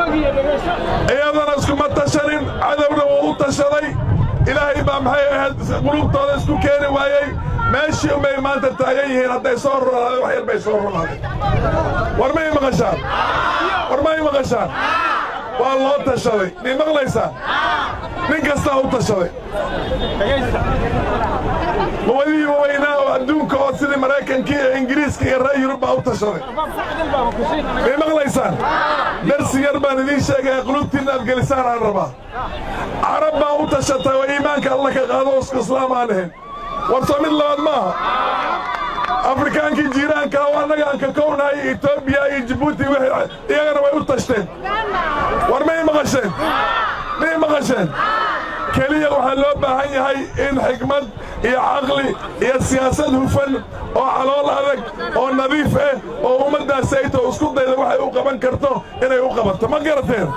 iyadana iskuma tashanin cadowna wuu u tashaday ilaahay baa maxay ahayd qulubtooda isku keeni waayey meeshii umay maanta taagan yihiin hadday soo ruraadeen wax yar bay soo ruraadeen war ma ii maqashaan waa loo tashaday mii maqlaysaan nin kastaa u tashaday quwadihii waweynaa oo adduunka oo sidii maraykankii iyo ingiriiska iyo reer yurub baa u tashaday mii maqlaysaan darsi yar baan idiin sheegaya qulubtiinna aad gelisaan aan rabaa carab baa u tashatay oo iimaanka alla ka qaado isku islaam aan ahayn war soo mid labaad maaha afrikaankii jiiraanka oo annaga aan ka kownahay etoobiya iyo jibuuti iyagana way u tashteen war ma ii maqasheen keliya waxaa loo baahan yahay in xikmad iyo caqli iyo siyaasad hufan oo calool adag oo nadiif oo ummaddaasayto isku dayda waxay u qaban karto inay u qabato ma garateen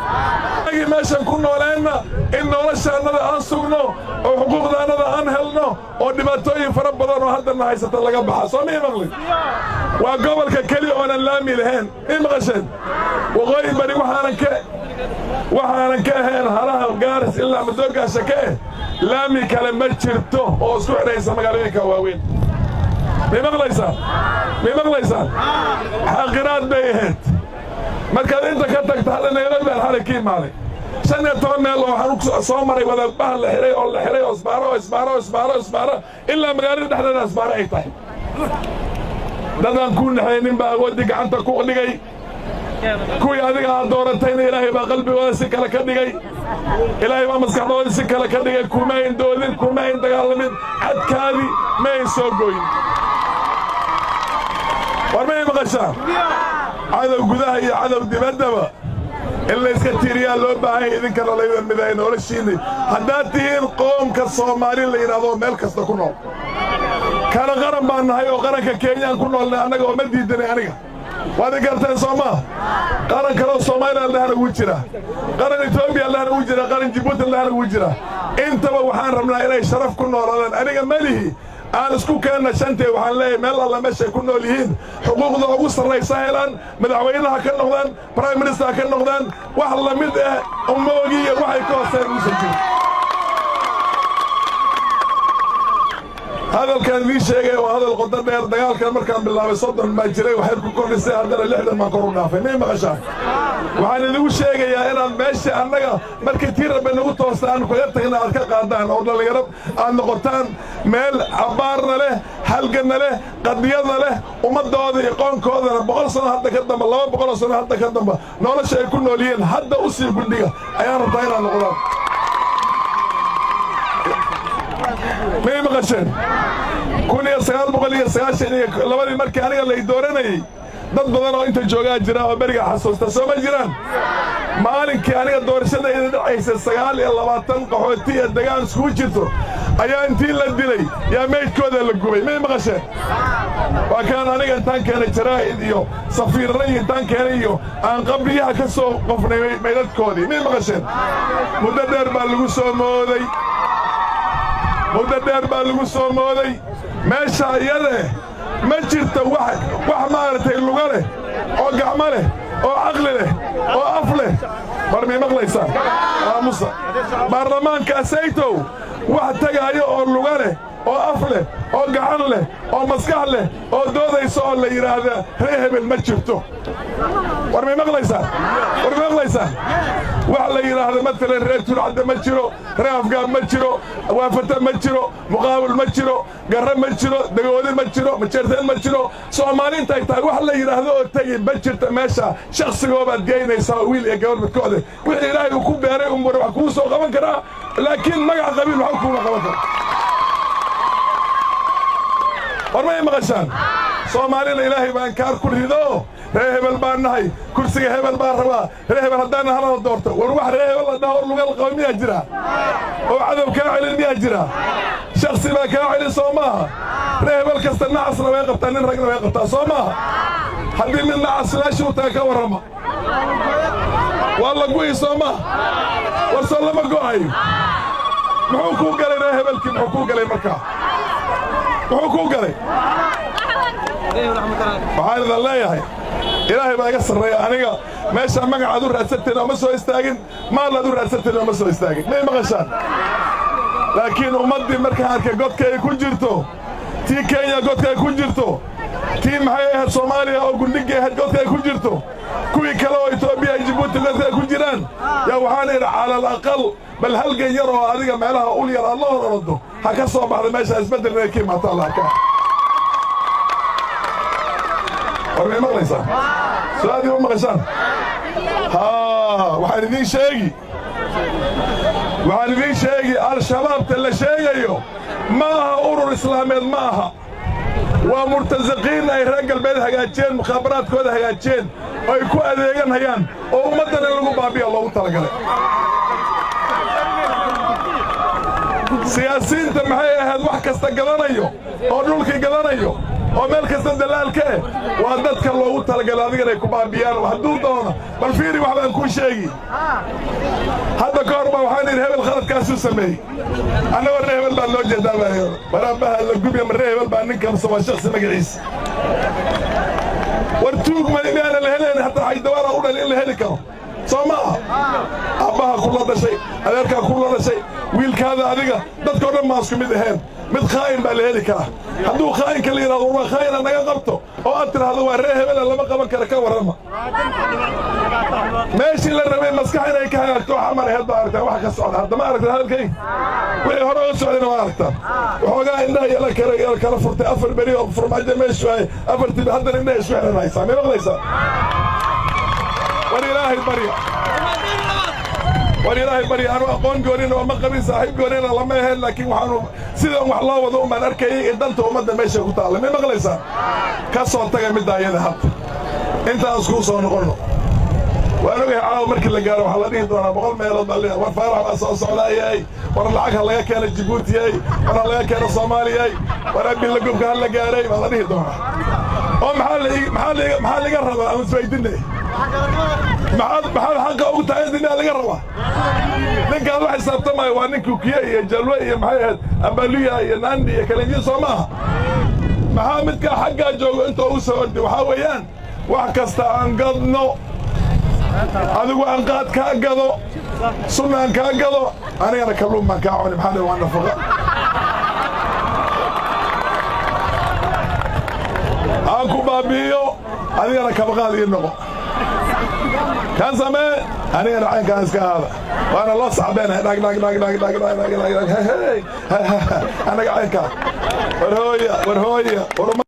anagii meeshan ku nooleenna in noloshaannada aan sugno oo xuquuqdaannada aan helno oo dhibaatooyin fara badan oo haddana haysata laga baxa soo mii maqlin waa gobolka keliya oonan laami lahayn mii maqasheen waqooyi bari waxaanan ka ahayn halaha gaaris ilaa madoogaasha ka laami kale ma jirto oo isku xidhaysa magaalooyinka waaweyn mii maqlaysaan xaqiraad bay ahayd markaad inta ka tagta hadda nairobi baan xalay ka imaaday 15 meel oo waxaan soo maray wadabahan la xiray oo isbaaro ilaa magaalada dhexdeeda isbaaro ay tahay dadaan ku naxaynin baa awoodii gacanta ku dhigay kuwii adiga aad dooratayna ilaahay baa qalbigooda si kale ka dhigay ilaahay baa maskaxdooda si kale ka dhigay kumayn doodin kumayn dagaalamin cadkaadii mayn soo goyn war ma ii maqashaan cadow gudaha iyo cadow dibaddaba in layska tiiriyaa loo baahan yahay idinkana layda midaay noloshiinni haddaad tihiin qoomka soomaali la yidhaahdo meel kasta ku nool kana qaran baan nahay oo qaranka kenyaan ku noolnay annaga oo ma diidanay aniga waad i garteen soo maa qaran kaloo soomaaliya aldhahana wuu jira qaran etoobiya aldhahana wuu jira qaran jibuuti aldhahana wuu jira intaba waxaan rabnaa inay sharaf ku noolaadaan aniga melihi aan isku keenna shantee waxaan leeyahay meel alla meeshay ku nool yihiin xuquuqda ugu sarraysa helaan madaxweynaha ka noqdaan prime minister ka noqdaan wax la mid umoogiiyo waxay ka hooseen uusan jirin hadalkaan idiin sheegay waa hadal qodo dheer dagaalkan markaan bilaabay 30 baa jiray waxay ku kordhisay haddana 60 baan kor u dhaafay mii maqashaan waxaan idigu sheegayaa inaad meesha annaga markii tii rabbe nagu toosta aan kaga tagna aad ka qaadaan oo dhallinyaro aad noqotaan meel cabbaarna leh halganna leh qadiyadna leh ummaddooda iyo qoonkoodana 100 sano hadda ka damba 200 sano hadda ka damba nolosha ay ku nool yihiin hadda u sii gudhiga ayaan rabtaa inaad noqdaan mii maqasheen 1992 markii aniga lay dooranayay dad badan oo inta joogaa jira oo beriga xasuusta soo ma jiraan maalinkii aniga doorashadayda dhacaysa 29 qaxooti iyo degaan iskugu jirto ayaa intii la dilay yaa meydkooda la gubay mii maqasheen waa kaan aniga intaan keenay jaraa'id iyo safiirray intaan keenay iyo aan qabriyaha ka soo qofnay meydadkoodii mii maqasheen muddo dheer baa lagu soo mooday meesha iyade ma jirto wax maaragtay luga leh oo gacmo leh oo caqli leh oo af leh war mii maqlaysaan aamusa baarlamaanka asaytow wax tagaayo oo luga leh oo af leh oo gacan leh oo maskax leh oo doodaysa oo la yidhaahda ree hebel ma jirto war mii maqlaysaan wax la yidhaahdo matalan reer turcadda ma jiro reer afgaab ma jiro waafata ma jiro muqaawil ma jiro garre ma jiro dagoodi ma jiro majeerteen ma jiro soomaali intay tahay wax la yidhaahdo oo tegi ma jirta meesha shakhsigoobaad geynaysaa wiil iyo gabar midkooda wixii ilaahay uu ku beeray umur wax kuu soo qaban karaa laakiin magac qabiil waxba kuuma qaban kara war ma ii maqashaan soomaalina ilaahay baan kaar ku rido ree hebel baan nahay kursiga hebel baan rabaa ree hebel haddaana halada doorto war wax ree hebel la dhaho lugal qaba miyaa jira oo cadow kaa celin miyaa jira shakhsi baa kaa celin soo maaha ree hebel kasta nacasna way qabtaa nin ragna way qabtaa soo maaha haddii mid nacas meesha u taga ka warrama waa la gu'i soo maaha war soo lama go'ayo muxuu kuu galay ree hebelkii muxuu kuu galay markaa muxuu kuu galay waxaan idan leeyahay إلهي بقى قصر ريا أنا ماشي أما قاعد أدور أسدتنا وما سوى يستاجن ما لا أدور أسدتنا وما سوى يستاجن ما يمغشان لكن أمضي مركها كجود كي يكون جرتو تي كينيا جود كي يكون جرتو تي محيها صوماليا أو قلنجي هاد جود كي يكون جرتو كوي كلاو إثيوبيا جيبوتي جود كي يكون جيران يا وحاني على الأقل بل هل جيروا هذه معلها أقول يا الله رده هكسر بعد ما يشاء أسبدل ريكي ما طلع كان ورمي مغلسان سؤالي هم مغلسان وحاندين شيء الشباب تلا شيء ماها أورو إسلامي ماها ومرتزقين أي رجل بين هجاتين مخابرات كود هجاتين ويكون أذيعن هيان ومدنا لقوا بابي الله تعالى سياسيين تمحي هذا واحد كاستقلانيو ونولكي قلانيو ومال كاستدلالك وهدتك الله تعالى هذه يكون بابيان وهدو دونا بل فيري وحنا نكون شيء هذا كهرباء وحاني الهبل خلط كاسو سمي أنا والرهبل بان لو جدابا برابها القبية من الرهبل بان ننكم سوا شخص مقعيس ورتوق ما يميانا الهلين حتى حي دوارة أولا للهلكة سوما أباها كل هذا شيء أدركها كل هذا شيء ويل كذا هذيك تذكرنا ما أسكت مدهن متخاين بالهلكة هدو خاين كلينا ضرورة خاين أنا قبته أو أتر هذا وريه ولا لما قبل كركا ورما ماشي للرمي مسكحنا هيك هاكتو حمر هاد بارتا واحد السعود هذا ما عرفت هذا الكي ويهرب السعودين ما عرفته وحوجا إنه يلا كلا فرت أفر بري أفر ما جد مش شوي أفرت بهذا إنه شوي أنا نايس عمي ما نايس ولله البري أنا أقول قولين وما قبل صاحب قولين الله ما يهل لكن وحنو سيدهم الله وذو من أركي إدلته ومدة ماشي قطالة ما مغلسان كسر تجا مدة يذهب أنت أسكوس ونقوله وأنا جاي عاو مركز اللي قالوا حلانين دونا بقول ما يرد عليه والفرح أساس على ورا العقل الله كان جيبوتي ورا الله كان الصومالي ورا بين لقوم كان اللي قاري والله دي دونا محل قرب أنا سويدني محل حقه أو تعيدني على قربه نك هذا واحد سبتما وانك كوكية جلوية محيط أمبلية ناندي كلامي صماها محامد كحقه جو أنت وسودي وحويان وحكست أنقذنا هذا هو أنقاذ كأنقذوا صنع كأنقذوا أنا كلهم ما كاعوني محل وأنا فوق أكو بابيو أنا كبغالي النقو كان زمان أنا عين كان هذا وأنا الله صعبان أنا عين كان ورهوية